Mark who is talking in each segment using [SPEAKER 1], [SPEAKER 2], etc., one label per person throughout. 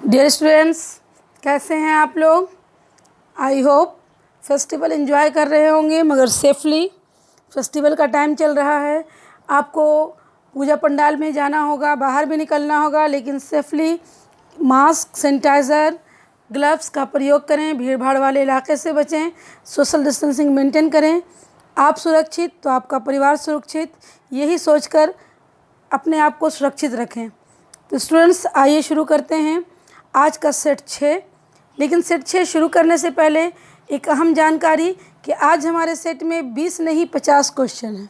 [SPEAKER 1] Dear students, कैसे हैं आप लोग। आई होप फेस्टिवल एंजॉय कर रहे होंगे मगर सेफली। फेस्टिवल का टाइम चल रहा है, आपको पूजा पंडाल में जाना होगा, बाहर भी निकलना होगा, लेकिन सेफली मास्क, सैनिटाइज़र, ग्लव्स का प्रयोग करें, भीड़ भाड़ वाले इलाके से बचें, सोशल डिस्टेंसिंग मेंटेन करें। आप सुरक्षित तो आपका परिवार सुरक्षित, यही सोचकर अपने आप को सुरक्षित रखें। तो स्टूडेंट्स, आइए शुरू करते हैं आज का सेट 6। लेकिन सेट 6 शुरू करने से पहले एक अहम जानकारी कि आज हमारे सेट में 20 नहीं 50 क्वेश्चन हैं।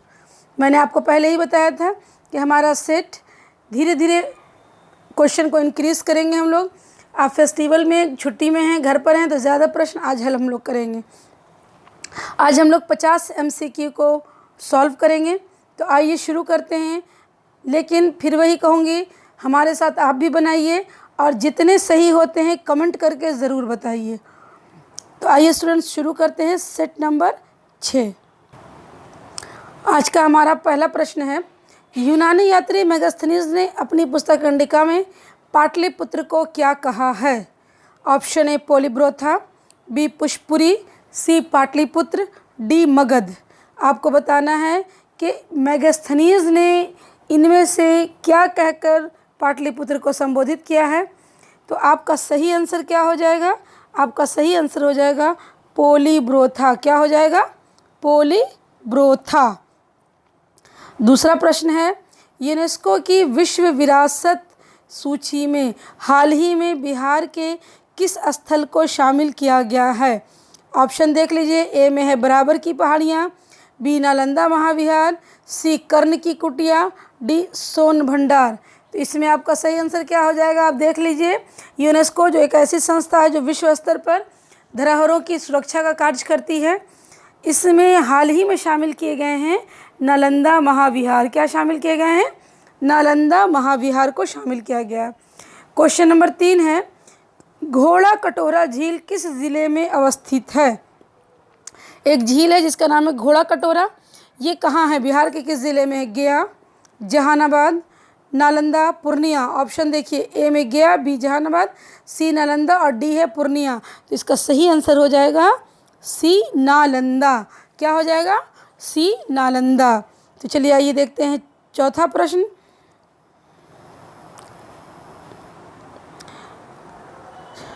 [SPEAKER 1] मैंने आपको पहले ही बताया था कि हमारा सेट धीरे धीरे क्वेश्चन को इंक्रीज़ करेंगे हम लोग। आप फेस्टिवल में छुट्टी में हैं, घर पर हैं, तो ज़्यादा प्रश्न आज हल हम लोग करेंगे। आज हम लोग 50 MCQ को सॉल्व करेंगे। तो आइए शुरू करते हैं। लेकिन फिर वही कहूँगी, हमारे साथ आप भी बनाइए और जितने सही होते हैं कमेंट करके ज़रूर बताइए। तो आइए स्टूडेंट्स शुरू करते हैं सेट नंबर 6। आज का हमारा पहला प्रश्न है, यूनानी यात्री मेगास्थनीज ने अपनी पुस्तक कंडिका में पाटलिपुत्र को क्या कहा है। Option A Palibothra, B Pushpapuri, C Pataliputra, D Magadh. आपको बताना है कि मेगास्थनीज ने इनमें से क्या कहकर पाटलिपुत्र को संबोधित किया है। तो आपका सही आंसर क्या हो जाएगा? आपका सही आंसर हो जाएगा पोलिब्रोथा। क्या हो जाएगा? पोलिब्रोथा। दूसरा प्रश्न है, यूनेस्को की विश्व विरासत सूची में हाल ही में बिहार के किस स्थल को शामिल किया गया है। ऑप्शन देख लीजिए। ए में है बराबर की पहाड़ियाँ, बी नालंदा महाविहार, सी कर्ण की कुटिया, डी सोन भंडार। तो इसमें आपका सही आंसर क्या हो जाएगा? आप देख लीजिए। यूनेस्को जो एक ऐसी संस्था है जो विश्व स्तर पर धरोहरों की सुरक्षा का कार्य करती है, इसमें हाल ही में शामिल किए गए हैं नालंदा महाविहार। क्या शामिल किए गए हैं? नालंदा महाविहार को शामिल किया गया। क्वेश्चन नंबर 3 है, घोड़ा कटोरा झील किस ज़िले में अवस्थित है। एक झील है जिसका नाम है घोड़ा कटोरा। ये कहाँ है? बिहार के किस ज़िले में है? गया, जहानाबाद, नालंदा, पूर्णिया। ऑप्शन देखिए। ए में गया, बी जहानाबाद, सी नालंदा और डी है पूर्णिया। तो इसका सही आंसर हो जाएगा सी नालंदा। क्या हो जाएगा? सी नालंदा। तो चलिए आइए देखते हैं चौथा प्रश्न।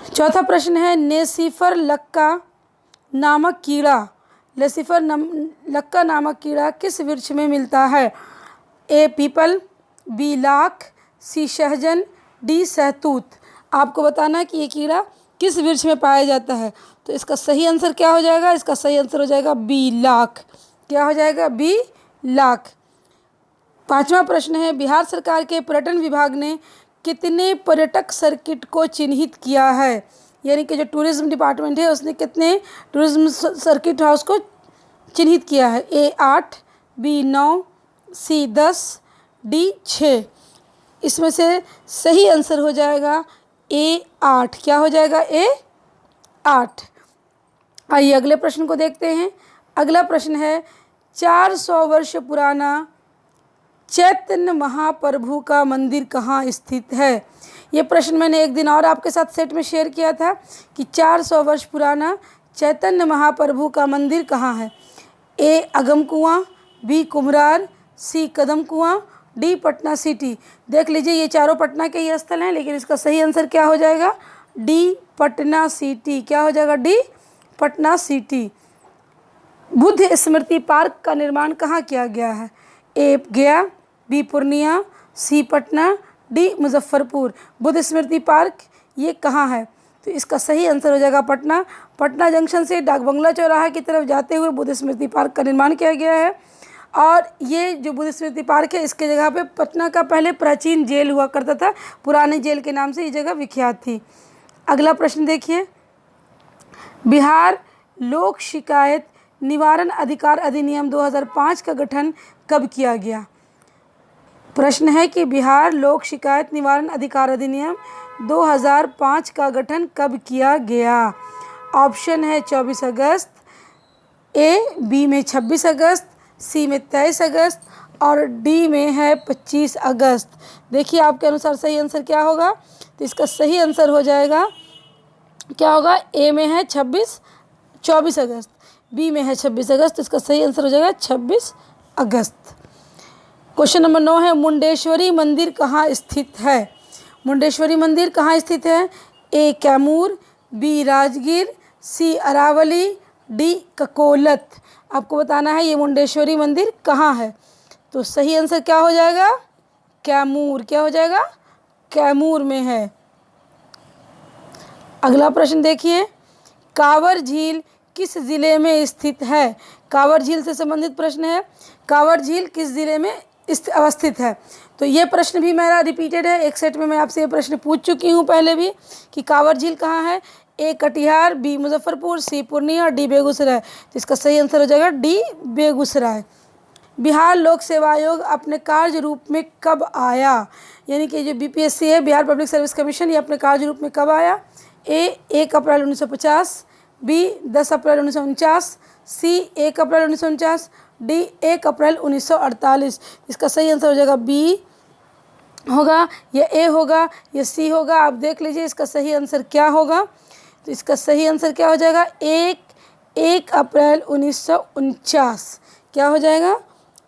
[SPEAKER 1] चौथा प्रश्न है, नेसिफर लक्का नामक कीड़ा, लक्का नामक कीड़ा किस वृक्ष में मिलता है। ए पीपल, बी लाख, सी सहजन, डी सहतूत। आपको बताना है कि ये कीड़ा किस वृक्ष में पाया जाता है। तो इसका सही आंसर क्या हो जाएगा? इसका सही आंसर हो जाएगा बी लाख। क्या हो जाएगा? बी लाख। पांचवा प्रश्न है, बिहार सरकार के पर्यटन विभाग ने कितने पर्यटक सर्किट को चिन्हित किया है। यानी कि जो टूरिज्म डिपार्टमेंट है उसने कितने टूरिज्म सर्किट हाउस को चिन्हित किया है। ए 8, बी 9, सी 10, डी 6। इसमें से सही आंसर हो जाएगा ए 8। क्या हो जाएगा? ए 8। आइए अगले प्रश्न को देखते हैं। अगला प्रश्न है, 400 वर्ष पुराना चैतन्य महाप्रभु का मंदिर कहाँ स्थित है। ये प्रश्न मैंने एक दिन और आपके साथ सेट में शेयर किया था कि 400 वर्ष पुराना चैतन्य महाप्रभु का मंदिर कहाँ है। ए अगम कुआं, बी कुम्हरार, सी कदम कुआं, डी पटना सिटी। देख लीजिए, ये चारों पटना के ही स्थल हैं, लेकिन इसका सही आंसर क्या हो जाएगा? D Patna city. क्या हो जाएगा? D Patna city. Buddha Smriti park का निर्माण कहाँ किया गया है। A Gaya, B Purnia, C Patna, D Muzaffarpur. Buddha Smriti park ये कहाँ है? तो इसका सही आंसर हो जाएगा पटना। पटना जंक्शन से डाक बंगला चौराहा की तरफ जाते हुए बुद्ध स्मृति पार्क का निर्माण किया गया है। और ये जो बुद्ध स्मृति पार्क है, इसके जगह पे पटना का पहले प्राचीन जेल हुआ करता था, पुराने जेल के नाम से ये जगह विख्यात थी। अगला प्रश्न देखिए, बिहार लोक शिकायत निवारण अधिकार अधिनियम 2005 का गठन कब किया गया। प्रश्न है कि बिहार लोक शिकायत निवारण अधिकार अधिनियम 2005 का गठन कब किया गया। ऑप्शन है 24 अगस्त, ए बी में 26 अगस्त, सी में 23 अगस्त और डी में है 25 अगस्त। देखिए आपके अनुसार सही आंसर क्या होगा। तो इसका सही आंसर हो जाएगा, क्या होगा, ए में है 24 अगस्त, बी में है 26 अगस्त, तो इसका सही आंसर हो जाएगा 26 अगस्त। क्वेश्चन नंबर 9 है, मुंडेश्वरी मंदिर कहाँ स्थित है? मुंडेश्वरी मंदिर कहाँ स्थित है? ए कैमूर, बी राजगीर, सी अरावली, डी ककोलत। आपको बताना है ये मुंडेश्वरी मंदिर कहाँ है। तो सही आंसर क्या हो जाएगा? कैमूर। क्या हो जाएगा? कैमूर में है। अगला प्रश्न देखिए, कांवर झील किस ज़िले में स्थित है? कांवर झील से संबंधित प्रश्न है। कांवर झील किस ज़िले में अवस्थित है? तो ये प्रश्न भी मेरा रिपीटेड है, एक सेट में मैं आपसे ये प्रश्न पूछ चुकी हूँ पहले भी कि कांवर झील कहाँ है। ए कटिहार, बी मुजफ्फरपुर, सी पूर्णिया, डी बेगूसराय। तो इसका सही आंसर हो जाएगा डी बेगूसराय। बिहार लोक सेवा आयोग अपने कार्य रूप में कब आया? यानी कि जो बीपीएससी है, बिहार पब्लिक सर्विस कमीशन, ये अपने कार्य रूप में कब आया? ए 1 अप्रैल 1950, बी 10 अप्रैल 1949, सी 1 अप्रैल 1949, डी 1 अप्रैल 1948। इसका सही आंसर हो जाएगा बी होगा, या ए होगा, या सी होगा। आप देख लीजिए इसका सही आंसर क्या होगा। तो इसका सही आंसर क्या हो जाएगा? 1 अप्रैल 1949। क्या हो जाएगा?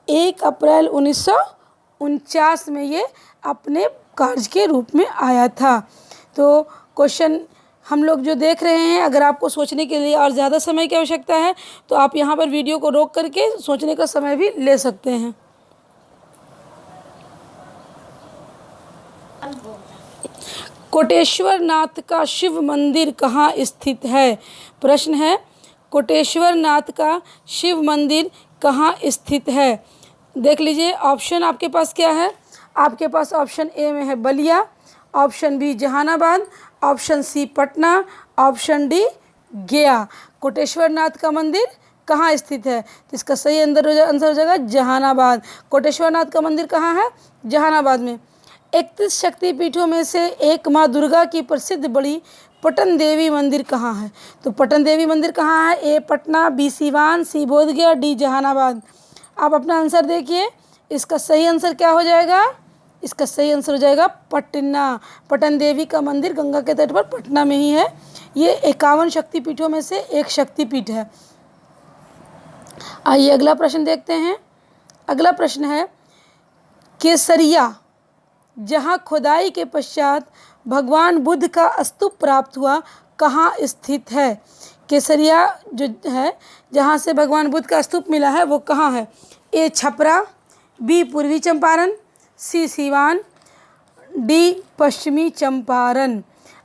[SPEAKER 1] 1 अप्रैल 1949 में ये अपने कार्य के रूप में आया था। तो क्वेश्चन हम लोग जो देख रहे हैं, अगर आपको सोचने के लिए और ज़्यादा समय की आवश्यकता है तो आप यहाँ पर वीडियो को रोक करके सोचने का समय भी ले सकते हैं। कोटेश्वर नाथ का शिव मंदिर कहाँ स्थित है? प्रश्न है, कोटेश्वर नाथ का शिव मंदिर कहाँ स्थित है? देख लीजिए ऑप्शन आपके पास क्या है। आपके पास ऑप्शन ए में है Ballia, option B Jehanabad, option C Patna, option D Gaya. Koteshwar नाथ का मंदिर कहाँ स्थित है? तो इसका सही आंसर हो जाएगा जहानाबाद। कोटेश्वर नाथ का मंदिर कहाँ है? जहानाबाद में। 31 शक्तिपीठों में से एक माँ दुर्गा की प्रसिद्ध बड़ी पटन देवी मंदिर कहाँ है? तो पटन देवी मंदिर कहाँ है? ए पटना, बी सीवान, सी बोधगया, डी जहानाबाद। आप अपना आंसर देखिए, इसका सही आंसर क्या हो जाएगा? इसका सही आंसर हो जाएगा पटना। पटन देवी का मंदिर गंगा के तट पर पटना में ही है। ये 51 शक्तिपीठों में से एक शक्तिपीठ है। आइए अगला प्रश्न देखते हैं। अगला प्रश्न है, केसरिया जहाँ खुदाई के पश्चात भगवान बुद्ध का स्तूप प्राप्त हुआ कहाँ स्थित है? केसरिया जो है जहाँ से भगवान बुद्ध का स्तूप मिला है वो कहाँ है? ए छपरा, बी पूर्वी चंपारण, सी सीवान, डी पश्चिमी चंपारण।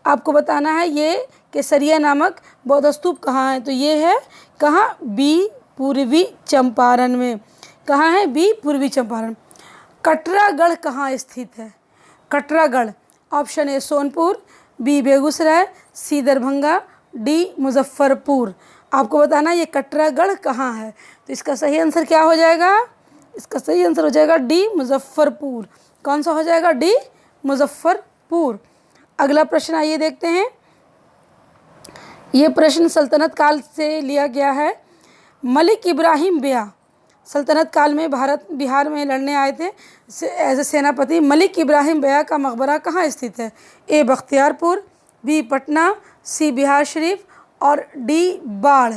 [SPEAKER 1] आपको बताना है ये केसरिया नामक बौद्ध स्तूप कहाँ है। तो ये है कहाँ? बी पूर्वी चंपारण में। कहाँ है? बी पूर्वी चंपारण। कटरागढ़ कहाँ स्थित है? Katragarh, option A Sonpur, B Begusarai, C Darbhanga, D Muzaffarpur. आपको बताना ये कटरागढ़ कहाँ है। तो इसका सही आंसर क्या हो जाएगा? इसका सही आंसर हो जाएगा डी मुजफ्फरपुर। कौन सा हो जाएगा? डी मुजफ्फरपुर। अगला प्रश्न आइए देखते हैं। ये प्रश्न सल्तनत काल से लिया गया है। मलिक इब्राहिम बेया सल्तनत काल में बिहार में लड़ने आए थे एज ए सेनापति। मलिक इब्राहिम बेया का मकबरा कहाँ स्थित है? ए बख्तियारपुर, बी पटना, सी बिहार शरीफ और डी बाढ़।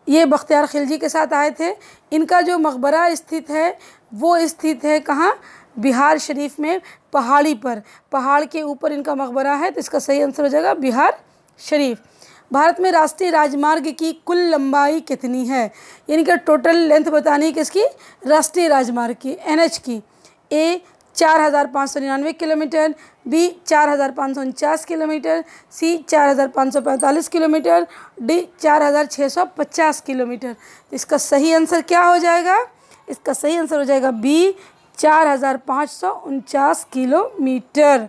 [SPEAKER 1] ये बख्तियार खिलजी के साथ आए थे। इनका जो मकबरा स्थित है वो स्थित है कहाँ? बिहार शरीफ में, पहाड़ी पर, पहाड़ के ऊपर इनका मकबरा है। तो इसका सही आंसर हो जाएगा बिहार शरीफ। भारत में राष्ट्रीय राजमार्ग की कुल लंबाई कितनी है? यानी कि टोटल लेंथ बतानी है किसकी? राष्ट्रीय राजमार्ग की, एनएच की। ए 4599 किलोमीटर, बी 4549 किलोमीटर, सी 4545 किलोमीटर, डी 4650 किलोमीटर। तो इसका सही आंसर क्या हो जाएगा? इसका सही आंसर हो जाएगा बी 4549 किलोमीटर।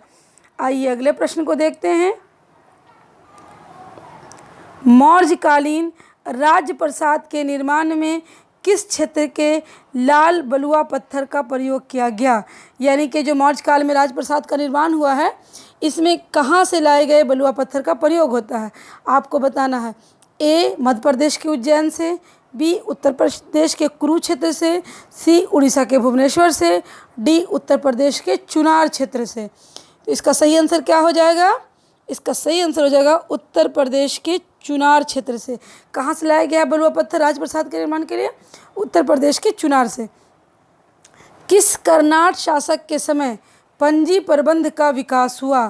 [SPEAKER 1] आइए अगले प्रश्न को देखते हैं। मौर्यकालीन राजप्रासाद के निर्माण में किस क्षेत्र के लाल बलुआ पत्थर का प्रयोग किया गया? यानी कि जो मौर्य काल में राजप्रासाद का निर्माण हुआ है इसमें कहाँ से लाए गए बलुआ पत्थर का प्रयोग होता है? आपको बताना है। ए मध्य प्रदेश के उज्जैन से, बी उत्तर प्रदेश के कुरुक्षेत्र से, सी उड़ीसा के भुवनेश्वर से, डी उत्तर प्रदेश के चुनार क्षेत्र से। तो इसका सही आंसर क्या हो जाएगा? इसका सही आंसर हो जाएगा उत्तर प्रदेश के चुनार क्षेत्र से। कहाँ से लाया गया बलुआ पत्थर राजप्रसाद के निर्माण के लिए? उत्तर प्रदेश के चुनार से। किस कर्नाट शासक के समय पंजी प्रबंध का विकास हुआ?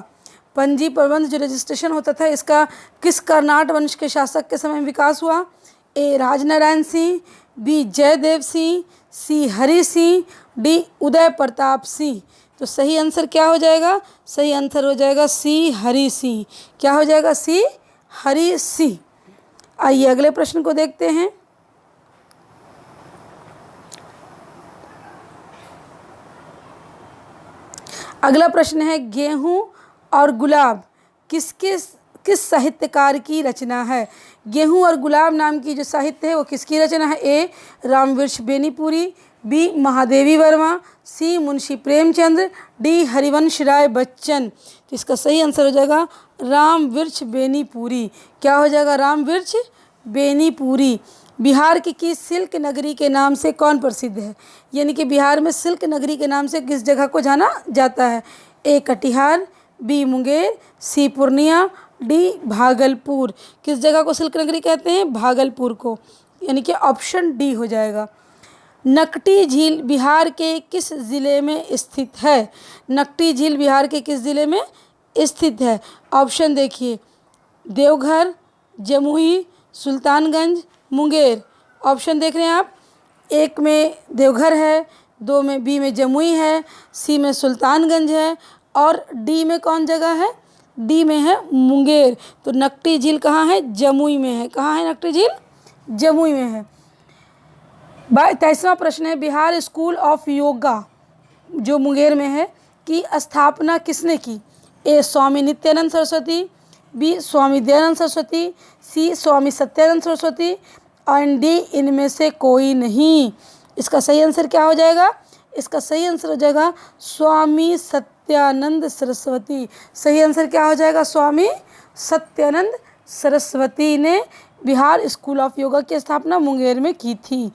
[SPEAKER 1] पंजी प्रबंध जो रजिस्ट्रेशन होता था, इसका किस कर्नाट वंश के शासक के समय विकास हुआ? ए राजनारायण सिंह, बी जयदेव सिंह, सी हरि सिंह, डी उदय प्रताप सिंह। तो सही आंसर क्या हो जाएगा? सही आंसर हो जाएगा सी हरि सिंह। क्या हो जाएगा? सी हरि सिंह। आइए अगले प्रश्न को देखते हैं। अगला प्रश्न है, गेहूं और गुलाब किस साहित्यकार की रचना है? गेहूं और गुलाब नाम की जो साहित्य है वो किसकी रचना है? ए रामवृक्ष बेनीपुरी, बी महादेवी वर्मा, सी मुंशी प्रेमचंद्र, डी हरिवंश राय बच्चन। तो इसका सही आंसर हो जाएगा रामवृक्ष बेनीपुरी। क्या हो जाएगा? रामवृक्ष बेनीपुरी। बिहार की किस सिल्क नगरी के नाम से कौन प्रसिद्ध है? यानी कि बिहार में सिल्क नगरी के नाम से किस जगह को जाना जाता है? ए कटिहार, बी मुंगेर, सी पूर्णिया, डी भागलपुर। किस जगह को सिल्क नगरी कहते हैं? भागलपुर को। यानी कि ऑप्शन डी हो जाएगा। नकटी झील बिहार के किस ज़िले में स्थित है? नकटी झील बिहार के किस ज़िले में स्थित है? ऑप्शन देखिए, देवघर, जमुई, सुल्तानगंज, मुंगेर। ऑप्शन देख रहे हैं आप, एक में देवघर है, दो में बी में जमुई है, सी में सुल्तानगंज है और डी में कौन जगह है? डी में है मुंगेर। तो नकटी झील कहाँ है? जमुई में है। कहाँ है नकटी झील? जमुई में है। 23वां प्रश्न है, बिहार स्कूल ऑफ योगा जो मुंगेर में है की स्थापना किसने की? ए स्वामी नित्यानंद सरस्वती, बी स्वामी दयानंद सरस्वती, सी स्वामी सत्यानंद सरस्वती और डी इनमें से कोई नहीं। इसका सही आंसर क्या हो जाएगा? इसका सही आंसर हो जाएगा स्वामी सत्यानंद सरस्वती। सही आंसर क्या हो जाएगा? स्वामी सत्यानंद सरस्वती ने बिहार स्कूल ऑफ योगा की स्थापना मुंगेर में की थी।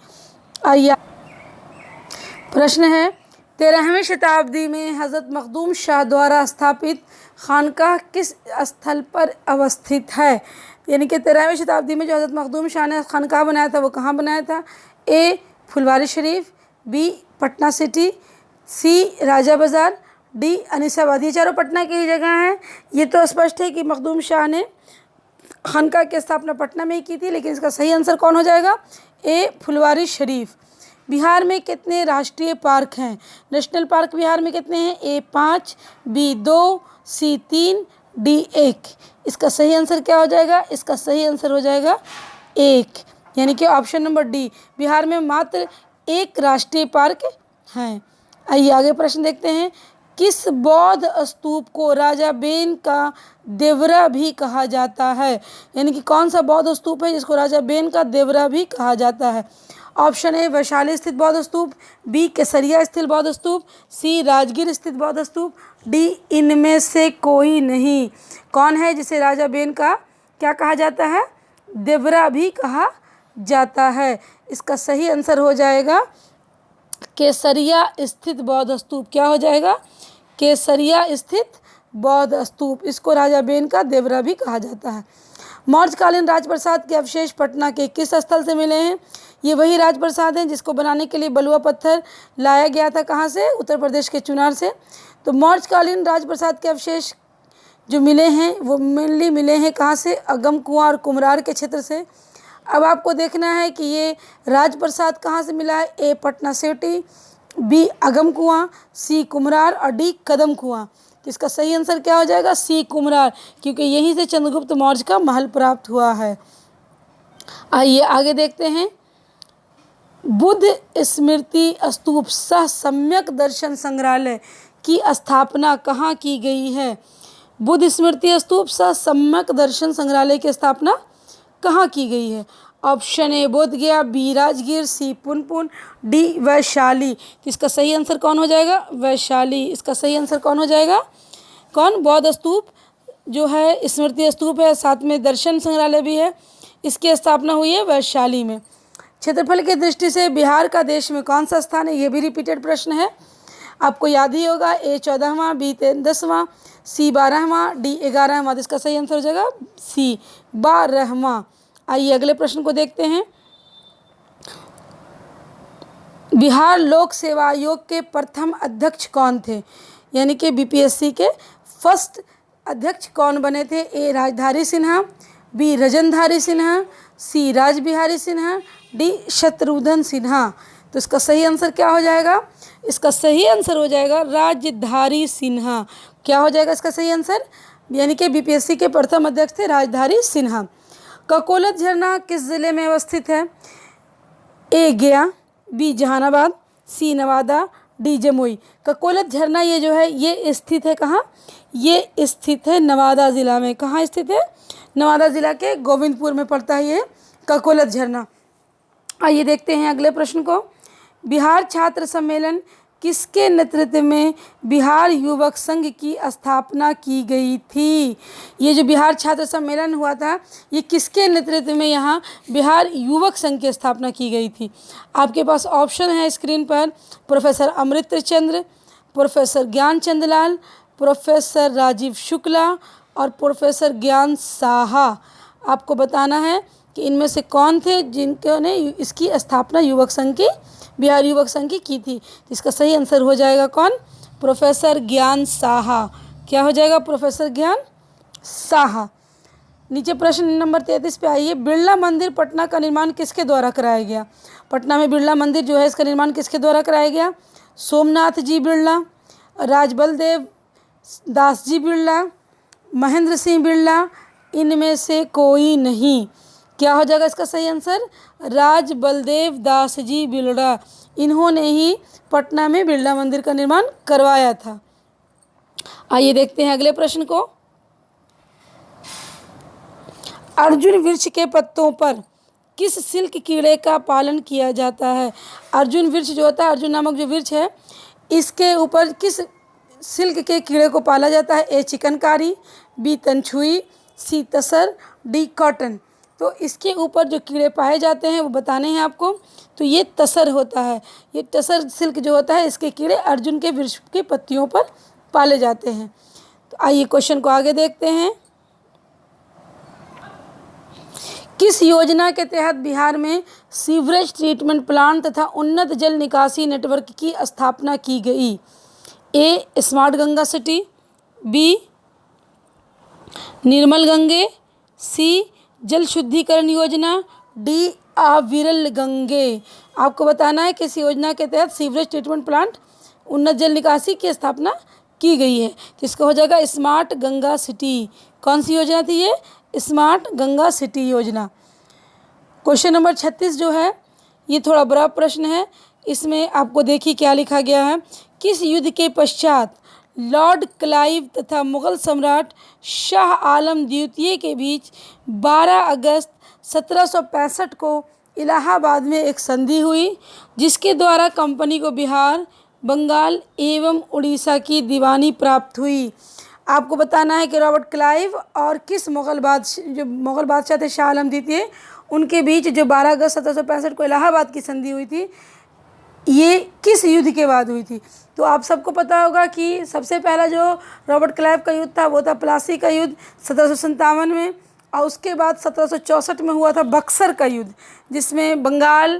[SPEAKER 1] आइए प्रश्न है, 13वीं शताब्दी में हज़रत मखदूम शाह द्वारा स्थापित खानकाह किस स्थल पर अवस्थित है? यानी कि 13वीं शताब्दी में जो हज़रत मखदूम शाह ने खानकाह बनाया था वो कहाँ बनाया था? ए फुलवारी शरीफ, बी पटना सिटी, सी राजा बाज़ार, डी अनीसाबाद। ये चारों पटना की ही जगह हैं। ये तो स्पष्ट है कि मखदूम शाह ने खानकाह की स्थापना पटना में ही की थी, लेकिन इसका सही आंसर कौन हो जाएगा? ए फुलवारी शरीफ। बिहार में कितने राष्ट्रीय पार्क हैं? नेशनल पार्क बिहार में कितने हैं? ए 5, बी 2, सी 3, डी 1। इसका सही आंसर क्या हो जाएगा? इसका सही आंसर हो जाएगा 1, यानी कि ऑप्शन नंबर डी। बिहार में मात्र 1 राष्ट्रीय पार्क हैं। आइए आगे प्रश्न देखते हैं। किस बौद्ध स्तूप को राजा बेन का देवरा भी कहा जाता है? यानी कि कौन सा बौद्ध स्तूप है जिसको राजा बेन का देवरा भी कहा जाता है? ऑप्शन ए वैशाली स्थित बौद्ध स्तूप, बी केसरिया स्थित बौद्ध स्तूप, सी राजगीर स्थित बौद्ध स्तूप, डी इनमें से कोई नहीं। कौन है जिसे राजा बेन का क्या कहा जाता है? देवरा भी कहा जाता है। इसका सही आंसर हो जाएगा केसरिया स्थित बौद्ध स्तूप। क्या हो जाएगा? केसरिया स्थित बौद्ध स्तूप। इसको राजा बेन का देवरा भी कहा जाता है। मौर्यकालीन राजप्रसाद के अवशेष पटना के किस स्थल से मिले हैं? ये वही राजप्रसाद हैं जिसको बनाने के लिए बलुआ पत्थर लाया गया था। कहाँ से? उत्तर प्रदेश के चुनार से। तो मौर्यकालीन राजप्रसाद के अवशेष जो मिले हैं वो मेनली मिले हैं कहाँ से? अगम कुआं और कुम्हरार के क्षेत्र से। अब आपको देखना है कि ये राजप्रसाद कहाँ से मिला है? ए पटना सिटी, बी अगम कुआं, सी कुम्हरार और डी कदम कुआं। तो इसका सही आंसर क्या हो जाएगा? सी कुम्हरार, क्योंकि यहीं से चंद्रगुप्त मौर्य का महल प्राप्त हुआ है। आइए आगे देखते हैं। बुद्ध स्मृति स्तूप सह सम्यक दर्शन संग्रहालय की स्थापना कहाँ की गई है? बुद्ध स्मृति स्तूप सह सम्यक दर्शन संग्रहालय की स्थापना कहाँ की गई है? Option A Bodhgaya, B Rajgir, C Punpun, D Vaishali. तो इसका सही आंसर कौन हो जाएगा? वैशाली। इसका सही आंसर कौन हो जाएगा? कौन? बौद्ध स्तूप जो है स्मृति स्तूप है, साथ में दर्शन संग्रहालय भी है, इसकी स्थापना हुई है वैशाली में। क्षेत्रफल की दृष्टि से बिहार का देश में कौन सा स्थान है? ये भी रिपीटेड प्रश्न है। आपको याद ही होगा, ए 14वां, बी 10वां, सी 12वां, डी 11वां। तो इसका सही आंसर हो जाएगा सी 12वां। आइए अगले प्रश्न को देखते हैं। बिहार लोक सेवा आयोग के प्रथम अध्यक्ष कौन थे? यानी कि बीपीएससी के फर्स्ट अध्यक्ष कौन बने थे? ए राजधारी सिन्हा, बी रजनधारी सिन्हा, सी राजबिहारी सिन्हा, डी शत्रुघ्न सिन्हा। तो इसका सही आंसर क्या हो जाएगा? इसका सही आंसर हो जाएगा राजधारी सिन्हा। क्या हो जाएगा इसका सही आंसर? यानी कि बीपीएससी के प्रथम अध्यक्ष थे राजधारी सिन्हा। ककोलत झरना किस जिले में अवस्थित है? A Gaya, B Jehanabad, C Nawada, D Jamui. Kakolat झरना ये जो है ये स्थित है कहाँ? ये स्थित है नवादा ज़िला में। कहाँ स्थित है? नवादा ज़िला के गोविंदपुर में पड़ता है ये ककोलत झरना। आइए देखते हैं अगले प्रश्न को। बिहार छात्र सम्मेलन किसके नेतृत्व में बिहार युवक संघ की स्थापना की गई थी? ये जो बिहार छात्र सम्मेलन हुआ था ये किसके नेतृत्व में यहाँ बिहार युवक संघ की स्थापना की गई थी? आपके पास ऑप्शन है स्क्रीन पर, प्रोफेसर अमृत चंद्र, प्रोफेसर ज्ञान चंदलाल, प्रोफेसर राजीव शुक्ला और प्रोफेसर ज्ञान साहा। आपको बताना है कि इनमें से कौन थे जिन्होंने इसकी स्थापना युवक संघ की, बिहार युवक संघ की थी। तो इसका सही आंसर हो जाएगा कौन? प्रोफेसर ज्ञान साहा। क्या हो जाएगा? प्रोफेसर ज्ञान साहा। नीचे प्रश्न नंबर 33 पे आइए। बिरला मंदिर पटना का निर्माण किसके द्वारा कराया गया? पटना में बिरला मंदिर जो है इसका निर्माण किसके द्वारा कराया गया? सोमनाथ जी बिरला, राजबलदेव दास जी बिरला, महेंद्र सिंह बिरला, इनमें से कोई नहीं। क्या हो जाएगा इसका सही आंसर? राज बलदेव दास जी बिरला। इन्होंने ही पटना में बिरला मंदिर का निर्माण करवाया था। आइए देखते हैं अगले प्रश्न को। अर्जुन वृक्ष के पत्तों पर किस सिल्क कीड़े का पालन किया जाता है? अर्जुन वृक्ष जो होता है, अर्जुन नामक जो वृक्ष है, इसके ऊपर किस सिल्क के कीड़े को पाला जाता है? ए चिकनकारी, बी तनछुई, सी तसर, डी कॉटन। तो इसके ऊपर जो कीड़े पाए जाते हैं वो बताने हैं आपको। तो ये तसर होता है, ये तसर सिल्क जो होता है इसके कीड़े अर्जुन के वृक्ष के पत्तियों पर पाले जाते हैं। तो आइए क्वेश्चन को आगे देखते हैं। किस योजना के तहत बिहार में सीवरेज ट्रीटमेंट प्लांट तथा उन्नत जल निकासी नेटवर्क की स्थापना की गई? ए स्मार्ट गंगा सिटी, बी निर्मल गंगे, सी जल शुद्धिकरण योजना, डी अविरल गंगे। आपको बताना है कि इस योजना के तहत सीवरेज ट्रीटमेंट प्लांट उन्नत जल निकासी की स्थापना की गई है। तो इसका हो जाएगा स्मार्ट गंगा सिटी। कौन सी योजना थी ये? स्मार्ट गंगा सिटी योजना। क्वेश्चन नंबर 36 जो है ये थोड़ा बड़ा प्रश्न है। इसमें आपको देखिए क्या लिखा गया है। किस युद्ध के पश्चात लॉर्ड क्लाइव तथा मुग़ल सम्राट शाह आलम द्वितीय के बीच 12 अगस्त 1765 को इलाहाबाद में एक संधि हुई, जिसके द्वारा कंपनी को बिहार, बंगाल एवं उड़ीसा की दीवानी प्राप्त हुई? आपको बताना है कि रॉबर्ट क्लाइव और किस मुग़ल बादशाह थे शाह आलम द्वितीय, उनके बीच जो 12 अगस्त 1765 को इलाहाबाद की संधि हुई थी, ये किस युद्ध के बाद हुई थी? तो आप सबको पता होगा कि सबसे पहला जो रॉबर्ट क्लाइव का युद्ध था वो था प्लासी का युद्ध 1757 में, और उसके बाद 1764 में हुआ था बक्सर का युद्ध, जिसमें बंगाल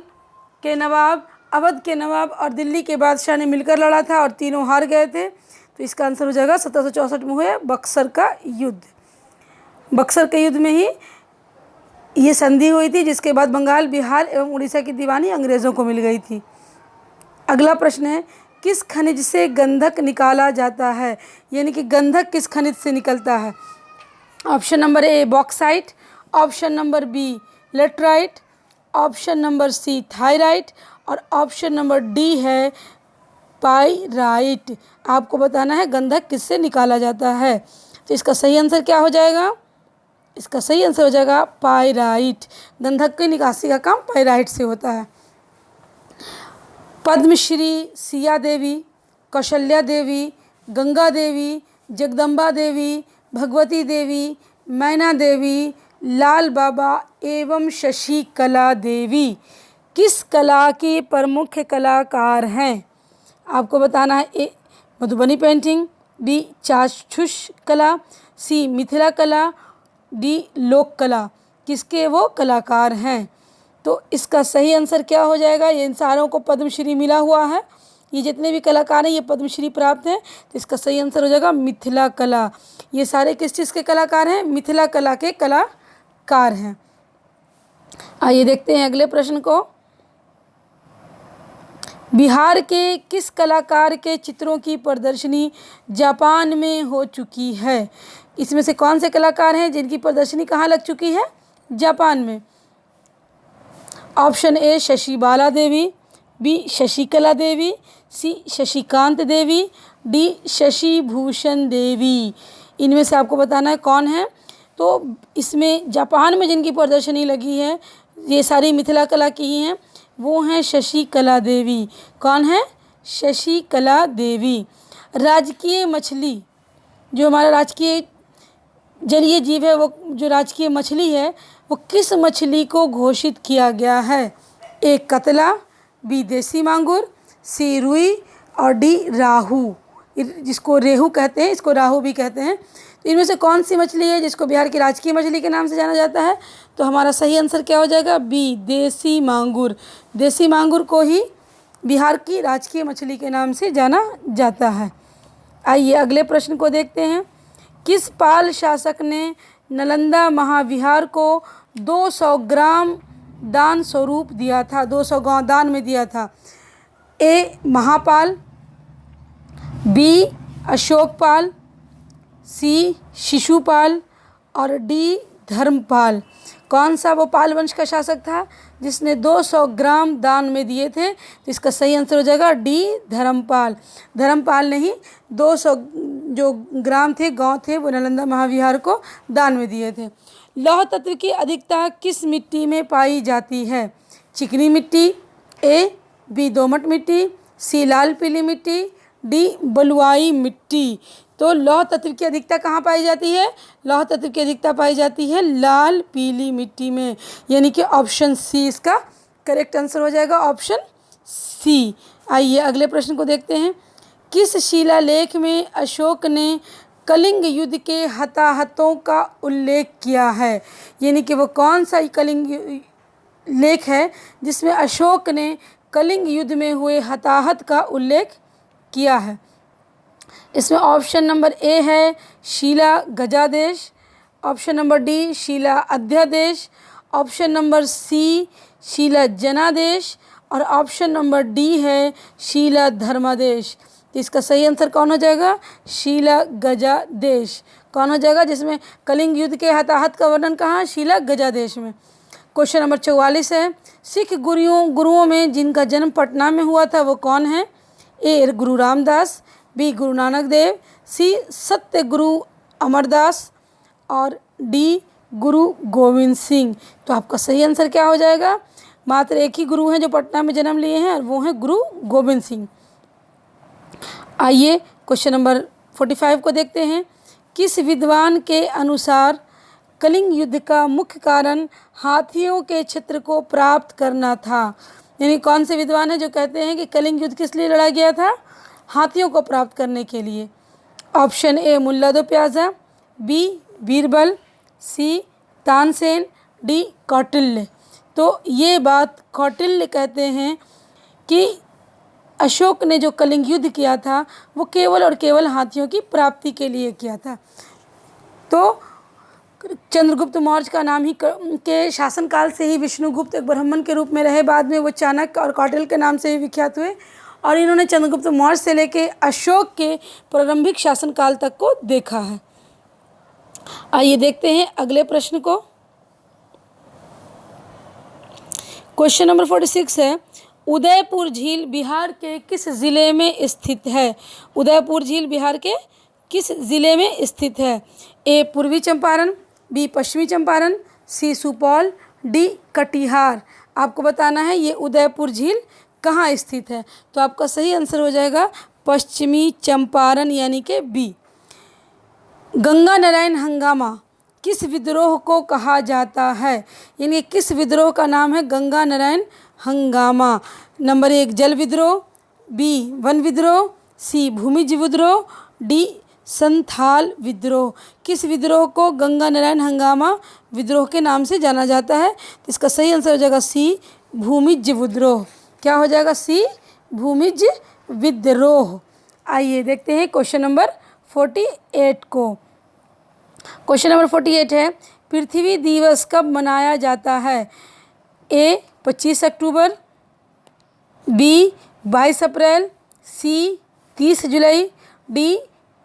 [SPEAKER 1] के नवाब, अवध के नवाब और दिल्ली के बादशाह ने मिलकर लड़ा था और तीनों हार गए थे। तो इसका आंसर हो जाएगा 1764 में हुए बक्सर का युद्ध। बक्सर के युद्ध में ही ये संधि हुई थी, जिसके बाद बंगाल, बिहार एवं उड़ीसा की दीवानी अंग्रेज़ों को मिल गई थी। अगला प्रश्न है, किस खनिज से गंधक निकाला जाता है? यानी कि गंधक किस खनिज से निकलता है? Option number A bauxite, option number B laterite, option number C थायराइट और ऑप्शन नंबर डी है पाइराइट। आपको बताना है गंधक किससे निकाला जाता है। तो इसका सही आंसर क्या हो जाएगा? इसका सही आंसर हो जाएगा पाइराइट। गंधक की निकासी का काम पाइराइट से होता है। पद्मश्री सिया देवी, कौशल्या देवी, गंगा देवी, जगदम्बा देवी, भगवती देवी, मैना देवी, लाल बाबा एवं शशिकला देवी किस कला की प्रमुख कलाकार हैं? आपको बताना है ए मधुबनी पेंटिंग, बी चाक्षुष कला, सी मिथिला कला, डी लोक कला। किसके वो कलाकार हैं? तो इसका सही आंसर क्या हो जाएगा? ये इन सारों को पद्मश्री मिला हुआ है, ये जितने भी कलाकार हैं ये पद्मश्री प्राप्त हैं। तो इसका सही आंसर हो जाएगा मिथिला कला। ये सारे किस चीज़ के कलाकार हैं? मिथिला कला के कलाकार हैं। आइए देखते हैं अगले प्रश्न को। बिहार के किस कलाकार के चित्रों की प्रदर्शनी जापान में हो चुकी है? इसमें से कौन से कलाकार हैं जिनकी प्रदर्शनी कहाँ लग चुकी है? जापान में। Option A Shashi Bala Devi, B Shashikala Devi, C Shashikant Devi, D Shashi Bhushan Devi. इनमें से आपको बताना है कौन है। तो इसमें जापान में जिनकी प्रदर्शनी लगी है ये सारी मिथिला कला की ही हैं, वो हैं शशिकला देवी। कौन है? शशिकला देवी। राजकीय मछली, जो हमारा राजकीय जलीय जीव है, वो जो राजकीय मछली है वो किस मछली को घोषित किया गया है? ए कतला, बी देसी मांगुर, सी रुई और डी राहू। जिसको रेहू कहते हैं, इसको राहू भी कहते हैं। तो इनमें से कौन सी मछली है जिसको बिहार की राजकीय मछली के नाम से जाना जाता है? तो हमारा सही आंसर क्या हो जाएगा? बी देसी मांगुर। देसी मांगुर को ही बिहार की राजकीय मछली के नाम से जाना जाता है। आइए अगले प्रश्न को देखते हैं। किस पाल शासक ने नालंदा महाविहार को 200 ग्राम दान स्वरूप दिया था? 200 गांव दान में दिया था। ए महापाल, बी अशोकपाल, सी शिशुपाल और डी धर्मपाल। कौन सा वो पाल वंश का शासक था जिसने 200 ग्राम दान में दिए थे? तो इसका सही आंसर हो जाएगा डी धर्मपाल। धर्मपाल ने ही 200 जो ग्राम थे, गांव थे, वो नालंदा महाविहार को दान में दिए थे। लौह तत्व की अधिकता किस मिट्टी में पाई जाती है? चिकनी मिट्टी, ए बी दोमट मिट्टी, सी लाल पीली मिट्टी, डी बलुआई मिट्टी। तो लौह तत्व की अधिकता कहाँ पाई जाती है? लौह तत्व की अधिकता पाई जाती है लाल पीली मिट्टी में, यानी कि ऑप्शन सी इसका करेक्ट आंसर हो जाएगा, ऑप्शन सी। आइए अगले प्रश्न को देखते हैं। किस शिलालेख में अशोक ने कलिंग युद्ध के हताहतों का उल्लेख किया है? यानी कि वो कौन सा कलिंग लेख है जिसमें अशोक ने कलिंग युद्ध में हुए हताहत का उल्लेख किया है? इसमें ऑप्शन नंबर ए है शीला गजादेश, ऑप्शन नंबर डी शीला अध्यादेश, ऑप्शन नंबर सी शीला जनादेश और ऑप्शन नंबर डी है शीला धर्मादेश। तो इसका सही आंसर कौन हो जाएगा? शीला गजादेश। कौन हो जाएगा? जिसमें कलिंग युद्ध के हताहत का वर्णन कहाँ? शीला गजादेश में। क्वेश्चन नंबर 44 है। सिख गुरुओं में जिनका जन्म पटना में हुआ था वो कौन है? ए गुरु रामदास, बी गुरु नानक देव, सी सत्य गुरु अमरदास और डी गुरु गोविंद सिंह। तो आपका सही आंसर क्या हो जाएगा? मात्र एक ही गुरु हैं जो पटना में जन्म लिए हैं और वो हैं गुरु गोविंद सिंह। आइए क्वेश्चन नंबर 45 को देखते हैं। किस विद्वान के अनुसार कलिंग युद्ध का मुख्य कारण हाथियों के क्षेत्र को प्राप्त करना था? यानी कौन से विद्वान हैं जो कहते हैं कि कलिंग युद्ध किस लिए लड़ा गया था? हाथियों को प्राप्त करने के लिए। ऑप्शन ए मुल्ला दो प्याजा, बी बीरबल, सी तानसेन, डी कौटिल्य। तो ये बात कौटिल्य कहते हैं कि अशोक ने जो कलिंग युद्ध किया था वो केवल और केवल हाथियों की प्राप्ति के लिए किया था। तो चंद्रगुप्त मौर्य का नाम ही के शासनकाल से ही विष्णुगुप्त एक ब्राह्मण के रूप में रहे, बाद में वो चाणक्य और कौटिल्य के नाम से भी विख्यात हुए और इन्होंने चंद्रगुप्त मौर्य से लेके अशोक के प्रारंभिक शासनकाल तक को देखा है। आइए देखते हैं अगले प्रश्न को। क्वेश्चन नंबर 46 है। उदयपुर झील बिहार के किस ज़िले में स्थित है? उदयपुर झील बिहार के किस ज़िले में स्थित है? ए पूर्वी चंपारण, बी पश्चिमी चंपारण, सी सुपौल, डी कटिहार। आपको बताना है ये उदयपुर झील कहाँ स्थित है। तो आपका सही आंसर हो जाएगा पश्चिमी चंपारण यानी कि बी। गंगा नारायण हंगामा किस विद्रोह को कहा जाता है? यानी किस विद्रोह का नाम है गंगा नारायण हंगामा? नंबर 1 जल विद्रोह, बी वन विद्रोह, सी भूमिज विद्रोह, डी संथाल विद्रोह। किस विद्रोह को गंगा नारायण हंगामा विद्रोह के नाम से जाना जाता है? तो इसका सही आंसर हो जाएगा सी भूमिज विद्रोह। क्या हो जाएगा? सी भूमिज विद्रोह। आइए देखते हैं क्वेश्चन नंबर 48 को। क्वेश्चन नंबर 48 है, पृथ्वी दिवस कब मनाया जाता है? ए 25 अक्टूबर, बी 22 अप्रैल, सी 30 जुलाई, डी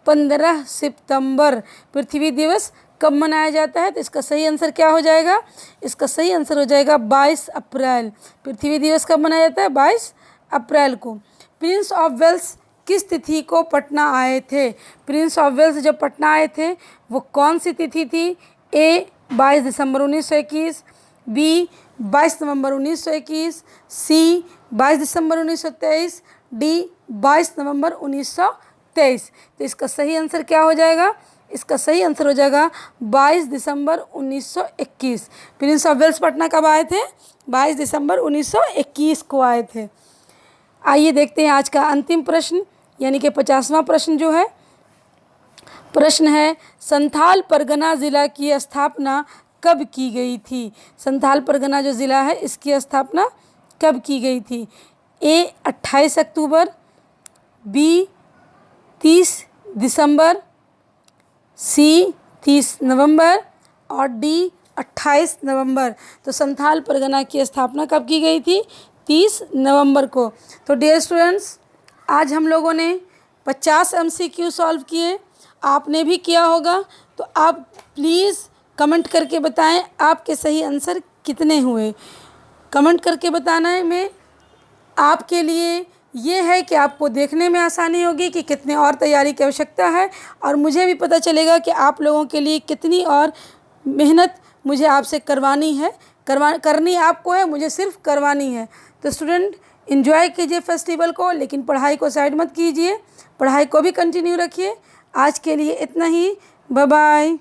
[SPEAKER 1] 15 सितंबर। पृथ्वी दिवस कब मनाया जाता है? तो इसका सही आंसर क्या हो जाएगा? इसका सही आंसर हो जाएगा 22 अप्रैल। पृथ्वी दिवस कब मनाया जाता है? 22 अप्रैल को। प्रिंस ऑफ वेल्स किस तिथि को पटना आए थे? प्रिंस ऑफ वेल्स जब पटना आए थे वो कौन सी तिथि थी? ए 22 दिसंबर 1921, बी 22 नवंबर 1921, सी 22 दिसंबर 1923, डी 22 नवंबर 1923। तो इसका सही आंसर क्या हो जाएगा? इसका सही आंसर हो जाएगा 22 दिसंबर 1921। प्रिंस ऑफ वेल्स पटना कब आए थे? 22 दिसंबर 1921 को आए थे। आइए देखते हैं आज का अंतिम प्रश्न यानी कि 50वां प्रश्न जो है। प्रश्न है, संथाल परगना ज़िला की स्थापना कब की गई थी? संथाल परगना जो ज़िला है इसकी स्थापना कब की गई थी? ए 28 अक्टूबर, बी 30 दिसंबर, सी 30 नवंबर और डी 28 नवंबर। तो संथाल परगना की स्थापना कब की गई थी? 30 नवंबर को। तो डियर स्टूडेंट्स, आज हम लोगों ने 50 MCQ सॉल्व किए। आपने भी किया होगा, तो आप प्लीज़ कमेंट करके बताएं आपके सही आंसर कितने हुए। कमेंट करके बताने में आपके लिए ये है कि आपको देखने में आसानी होगी कि कितने और तैयारी की आवश्यकता है, और मुझे भी पता चलेगा कि आप लोगों के लिए कितनी और मेहनत मुझे आपसे करवानी है। करनी आपको है, मुझे सिर्फ करवानी है। तो स्टूडेंट, एंजॉय कीजिए फेस्टिवल को, लेकिन पढ़ाई को साइड मत कीजिए, पढ़ाई को भी कंटिन्यू रखिए। आज के लिए इतना ही। Bye bye.